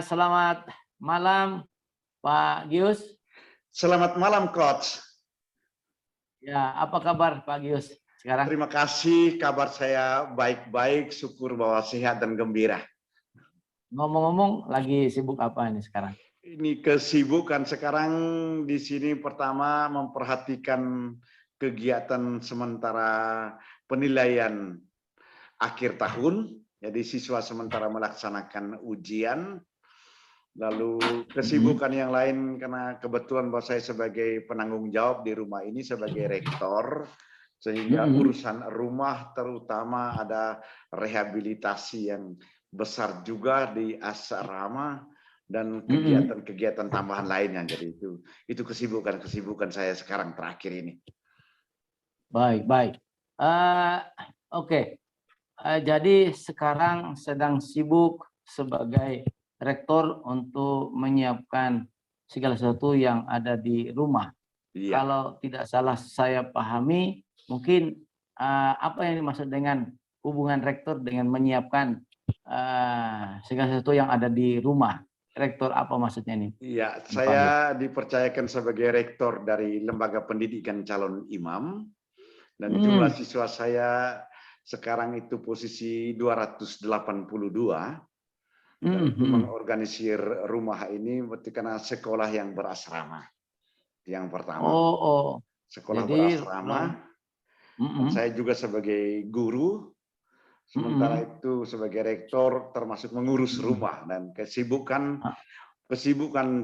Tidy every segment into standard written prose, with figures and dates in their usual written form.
Selamat malam Pak Gius. Selamat malam, Coach. Ya, apa kabar Pak Gius sekarang? Terima kasih, kabar saya baik-baik, syukur bahwa sehat dan gembira. Ngomong-ngomong, lagi sibuk apa ini sekarang? Ini kesibukan sekarang di sini pertama memperhatikan kegiatan sementara penilaian akhir tahun. Jadi siswa sementara melaksanakan ujian. Lalu kesibukan yang lain karena kebetulan bahwa saya sebagai penanggung jawab di rumah ini sebagai rektor, sehingga urusan rumah terutama ada rehabilitasi yang besar juga di asrama dan kegiatan-kegiatan tambahan lainnya. Jadi itu kesibukan saya sekarang terakhir ini. Baik. Oke. Jadi sekarang sedang sibuk sebagai rektor untuk menyiapkan segala sesuatu yang ada di rumah. Iya. Kalau tidak salah saya pahami, mungkin apa yang dimaksud dengan hubungan rektor dengan menyiapkan segala sesuatu yang ada di rumah. Rektor apa maksudnya nih? Iya, saya dipercayakan sebagai rektor dari Lembaga Pendidikan Calon Imam dan jumlah siswa saya sekarang itu posisi 282. Dan itu mengorganisir rumah ini berarti karena sekolah yang berasrama. Yang pertama. Sekolah Jadi, berasrama. Dan saya juga sebagai guru. Sementara itu sebagai rektor termasuk mengurus rumah. Dan kesibukan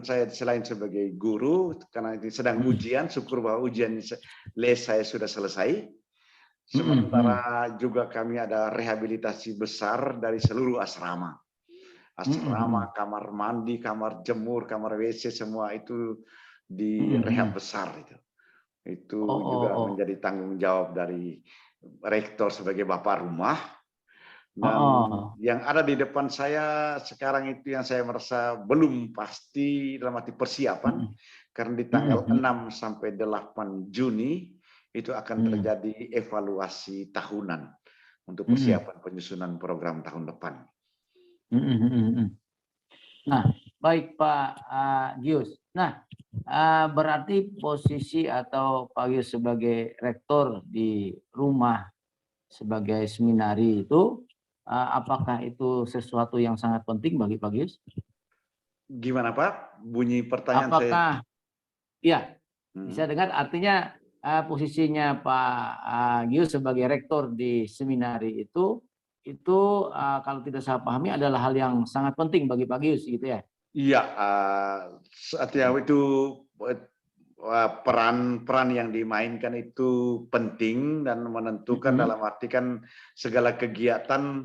saya selain sebagai guru, karena ini sedang ujian, syukur bahwa ujian les saya sudah selesai. Sementara juga kami ada rehabilitasi besar dari seluruh asrama. Asrama, kamar mandi, kamar jemur, kamar WC, semua itu di rehab besar itu. Itu juga menjadi tanggung jawab dari rektor sebagai bapak rumah. Dan yang ada di depan saya sekarang itu yang saya merasa belum pasti dalam arti persiapan. Karena di tanggal 6 sampai 8 Juni itu akan terjadi evaluasi tahunan untuk persiapan penyusunan program tahun depan. Nah, baik Pak Gius. Nah, berarti posisi atau Pak Gius sebagai rektor di rumah sebagai seminari itu, apakah itu sesuatu yang sangat penting bagi Pak Gius? Gimana Pak? Bunyi pertanyaan apakah, saya. Ya, bisa dengar artinya posisinya Pak Gius sebagai rektor di seminari itu kalau tidak saya pahami adalah hal yang sangat penting bagi Pak Gius gitu ya? Iya, artinya itu peran yang dimainkan itu penting dan menentukan dalam arti kan segala kegiatan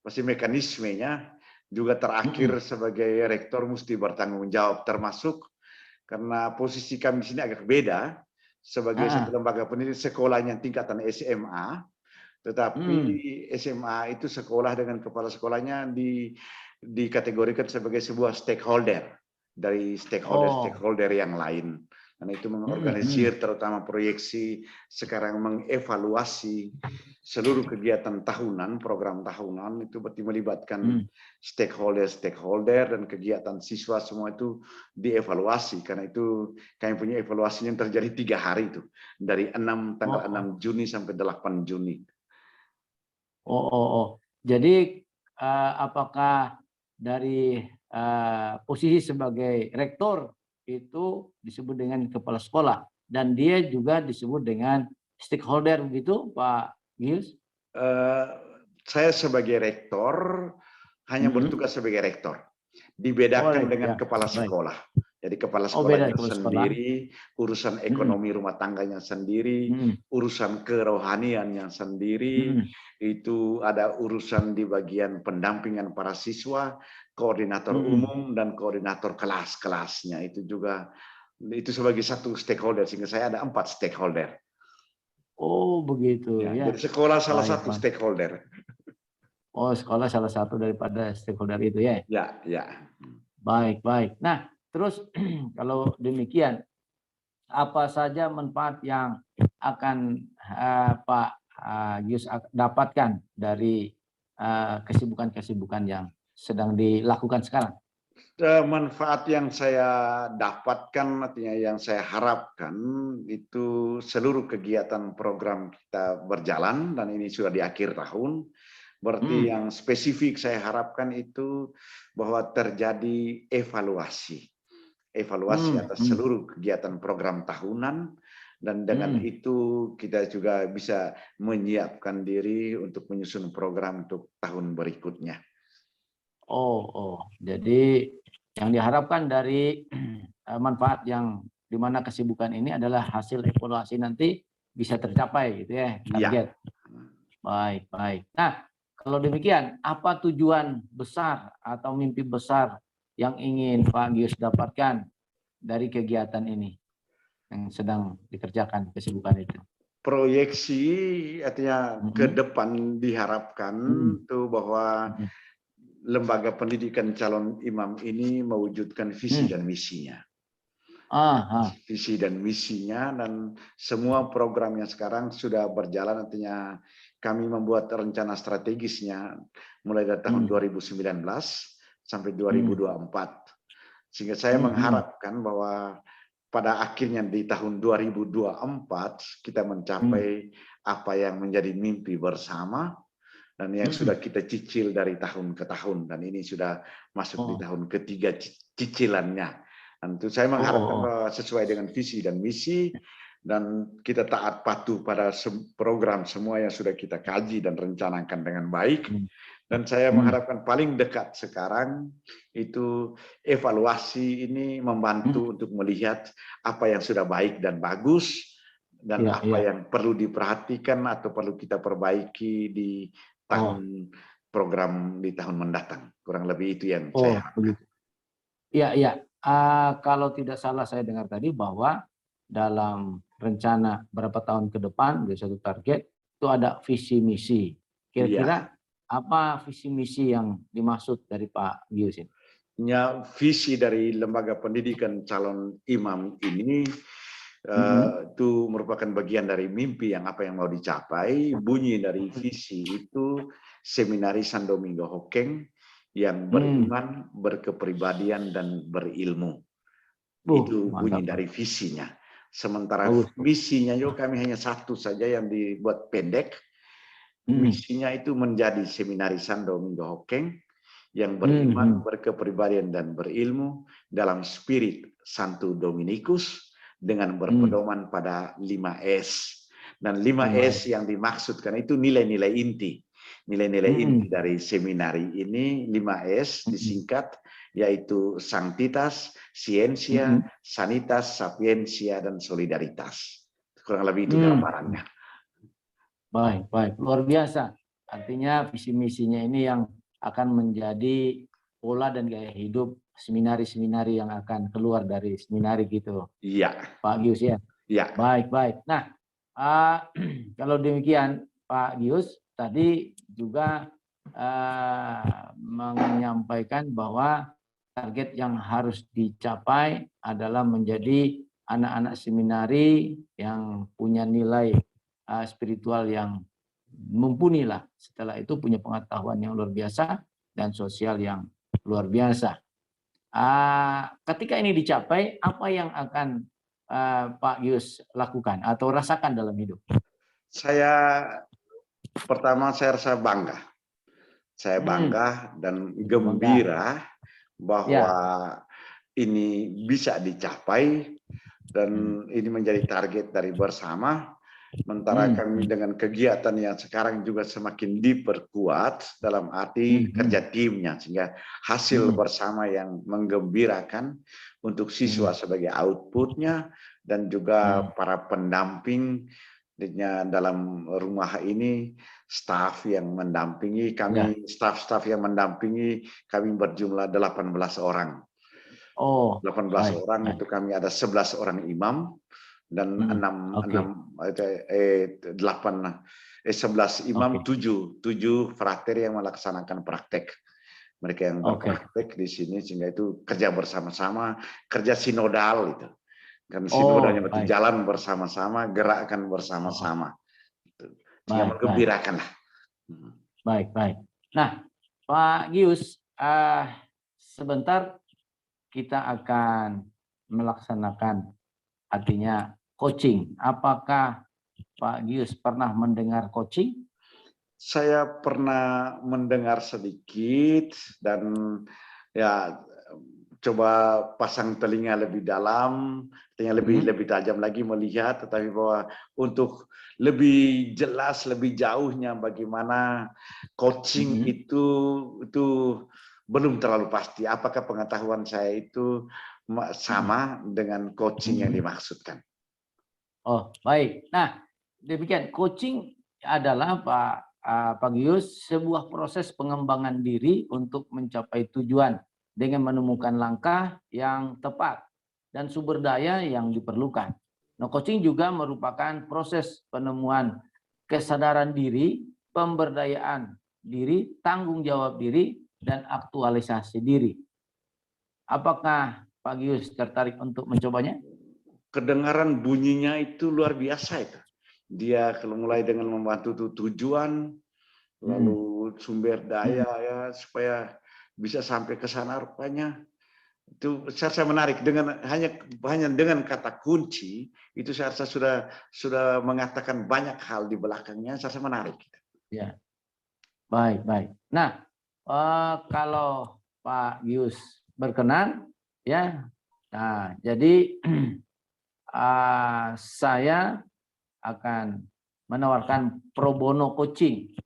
pasti mekanismenya juga terakhir sebagai rektor mesti bertanggung jawab, termasuk karena posisi kami di sini agak beda sebagai satu lembaga pendidikan sekolahnya tingkatan SMA, tetapi SMA itu sekolah dengan kepala sekolahnya dikategorikan sebagai sebuah stakeholder dari stakeholder yang lain. Karena itu mengorganisir terutama proyeksi sekarang mengevaluasi seluruh kegiatan tahunan, program tahunan itu berarti melibatkan stakeholder dan kegiatan siswa semua itu dievaluasi. Karena itu kami punya evaluasi yang terjadi 3 hari itu dari tanggal 6 Juni sampai 8 Juni. Jadi apakah dari posisi sebagai rektor itu disebut dengan kepala sekolah dan dia juga disebut dengan stakeholder begitu Pak Gius? Saya sebagai rektor hanya bertugas sebagai rektor, dibedakan dengan kepala sekolah. Jadi kepala sekolahnya sendiri, urusan ekonomi rumah tangganya sendiri, urusan kerohaniannya sendiri, itu ada urusan di bagian pendampingan para siswa, koordinator umum dan koordinator kelas-kelasnya itu juga itu sebagai satu stakeholder sehingga saya ada 4 stakeholder. Oh begitu ya. Jadi sekolah salah satu stakeholder. Oh sekolah salah satu daripada stakeholder itu ya. Ya. Baik. Nah terus kalau demikian apa saja manfaat yang akan Pak Gius dapatkan dari kesibukan-kesibukan yang sedang dilakukan sekarang? Manfaat yang saya dapatkan, artinya yang saya harapkan itu seluruh kegiatan program kita berjalan dan ini sudah di akhir tahun. Berarti yang spesifik saya harapkan itu bahwa terjadi evaluasi atas seluruh kegiatan program tahunan, dan dengan itu kita juga bisa menyiapkan diri untuk menyusun program untuk tahun berikutnya. Jadi yang diharapkan dari manfaat yang dimana kesibukan ini adalah hasil evaluasi nanti bisa tercapai gitu ya, target. Ya. Baik, baik. Nah, kalau demikian, apa tujuan besar atau mimpi besar yang ingin Pak Gius dapatkan dari kegiatan ini yang sedang dikerjakan kesibukan itu? Proyeksi artinya ke depan diharapkan tuh bahwa lembaga pendidikan calon imam ini mewujudkan visi dan misinya. Visi dan misinya, dan semua program yang sekarang sudah berjalan, artinya kami membuat rencana strategisnya mulai dari tahun 2019 sampai 2024. Sehingga saya mengharapkan bahwa pada akhirnya di tahun 2024 kita mencapai apa yang menjadi mimpi bersama dan yang sudah kita cicil dari tahun ke tahun, dan ini sudah masuk di tahun ketiga cicilannya. Dan itu saya mengharapkan bahwa sesuai dengan visi dan misi, dan kita taat patuh pada program semua yang sudah kita kaji dan rencanakan dengan baik. Dan saya mengharapkan paling dekat sekarang itu evaluasi ini membantu untuk melihat apa yang sudah baik dan bagus, dan apa yang perlu diperhatikan atau perlu kita perbaiki di tahun program di tahun mendatang. Kurang lebih itu yang saya harapkan. Iya. Kalau tidak salah saya dengar tadi bahwa dalam rencana berapa tahun ke depan, di satu target, itu ada visi misi. Kira-kira apa visi misi yang dimaksud dari Pak Gius ini? Ya, visi dari lembaga pendidikan calon imam ini itu merupakan bagian dari mimpi yang apa yang mau dicapai. Bunyi dari visi itu Seminari San Domingo Hokeng yang beriman, berkepribadian, dan berilmu. Itu bunyi dari visinya. Sementara misinya juga kami hanya satu saja yang dibuat pendek. Misinya itu menjadi Seminari San Domingo Hokeng yang beriman, berkepribadian, dan berilmu dalam spirit Santo Dominikus dengan berpedoman pada 5S. Dan 5S yang dimaksudkan itu nilai-nilai inti. Nilai-nilai inti dari seminari ini 5S disingkat, yaitu Sanctitas, Scientia, Sanitas, Sapientia, dan Solidaritas. Kurang lebih itu gambarannya. Baik. Luar biasa. Artinya visi misinya ini yang akan menjadi pola dan gaya hidup seminari-seminari yang akan keluar dari seminari gitu. Iya. Pak Gius ya. Iya. Baik. Nah, kalau demikian Pak Gius tadi juga menyampaikan bahwa target yang harus dicapai adalah menjadi anak-anak seminari yang punya nilai spiritual yang mumpuni lah. Setelah itu punya pengetahuan yang luar biasa dan sosial yang luar biasa. Ketika ini dicapai, apa yang akan Pak Gius lakukan atau rasakan dalam hidup? Pertama saya rasa bangga. Saya bangga dan gembira bahwa ini bisa dicapai dan ini menjadi target dari bersama. Sementara kami dengan kegiatan yang sekarang juga semakin diperkuat dalam arti kerja timnya, sehingga hasil bersama yang menggembirakan untuk siswa sebagai outputnya, dan juga para pendamping dalam rumah ini, staf yang mendampingi kami, staf-staf yang mendampingi kami berjumlah 18 orang. 18 orang itu kami ada 11 orang imam dan 11 imam, 7 frater yang melaksanakan praktek. Mereka yang berpraktek di sini, sehingga itu kerja bersama-sama, kerja sinodal itu. Kan sinodalnya itu jalan bersama-sama, gerakkan bersama-sama. Sehingga menggembirakan lah. Baik. Nah, Pak Gius, sebentar kita akan melaksanakan, artinya coaching. Apakah Pak Gius pernah mendengar coaching? Saya pernah mendengar sedikit dan ya coba pasang telinga lebih dalam, telinga lebih tajam lagi melihat, tetapi bahwa untuk lebih jelas, lebih jauhnya bagaimana coaching itu belum terlalu pasti. Apakah pengetahuan saya itu sama dengan coaching yang dimaksudkan? Oh, baik. Nah, demikian coaching adalah Pak Gius sebuah proses pengembangan diri untuk mencapai tujuan dengan menemukan langkah yang tepat dan sumber daya yang diperlukan. Nah, coaching juga merupakan proses penemuan kesadaran diri, pemberdayaan diri, tanggung jawab diri, dan aktualisasi diri. Apakah Pak Gius tertarik untuk mencobanya? Kedengaran bunyinya itu luar biasa itu. Dia kalau mulai dengan membantu tujuan, lalu sumber daya ya supaya bisa sampai ke sana rupanya. Itu saya menarik dengan hanya dengan kata kunci itu saya rasa sudah mengatakan banyak hal di belakangnya. Saya menarik. Ya, baik. Nah, kalau Pak Gius berkenan, ya, nah jadi saya akan menawarkan pro bono coaching.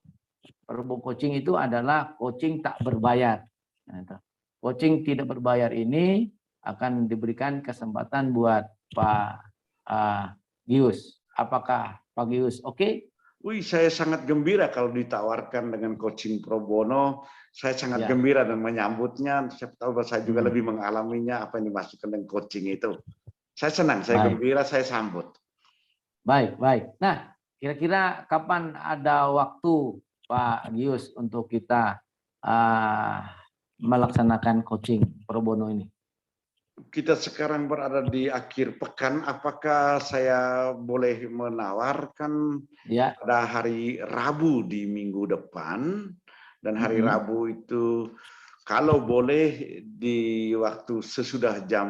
Pro bono coaching itu adalah coaching tak berbayar. Nah, coaching tidak berbayar ini akan diberikan kesempatan buat Pak Gius. Apakah Pak Gius oke? Wih, saya sangat gembira kalau ditawarkan dengan coaching pro bono. Saya sangat gembira dan menyambutnya. Saya tahu bahwa saya juga lebih mengalaminya apa yang dimaksudkan dengan coaching itu. Saya senang, saya gembira, saya sambut. Baik. Nah, kira-kira kapan ada waktu Pak Gius untuk kita melaksanakan coaching pro bono ini? Kita sekarang berada di akhir pekan, apakah saya boleh menawarkan pada hari Rabu di minggu depan? Dan hari Rabu itu kalau boleh di waktu sesudah jam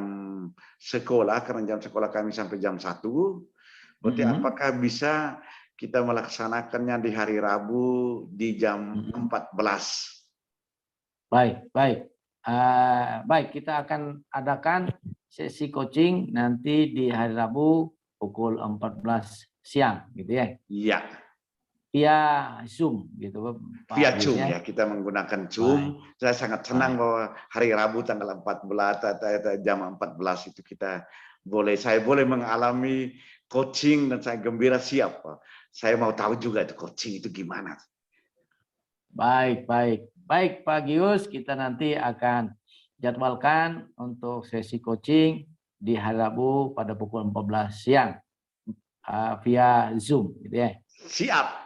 sekolah, karena jam sekolah kami sampai jam 1, berarti apakah bisa kita melaksanakannya di hari Rabu di jam 14? Baik. Baik, kita akan adakan sesi coaching nanti di hari Rabu pukul 14 siang, gitu ya? Iya. Via Zoom, gitu Pak. Via Zoom ya, kita menggunakan Zoom. Saya sangat senang bahwa hari Rabu tanggal 14 atau jam 14 itu saya boleh mengalami coaching dan saya gembira siap. Saya mau tahu juga itu coaching itu gimana. Baik Pak Gius, kita nanti akan jadwalkan untuk sesi coaching di hari Rabu pada pukul 14 siang via Zoom, gitu ya. Siap.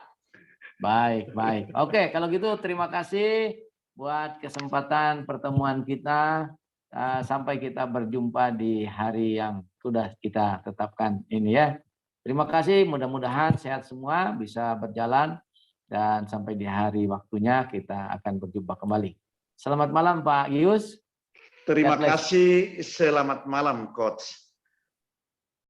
Baik. Oke, kalau gitu terima kasih buat kesempatan pertemuan kita. Sampai kita berjumpa di hari yang sudah kita tetapkan ini ya. Terima kasih, mudah-mudahan sehat semua, bisa berjalan. Dan sampai di hari waktunya kita akan berjumpa kembali. Selamat malam Pak Gius. Terima kasih, selamat malam Coach.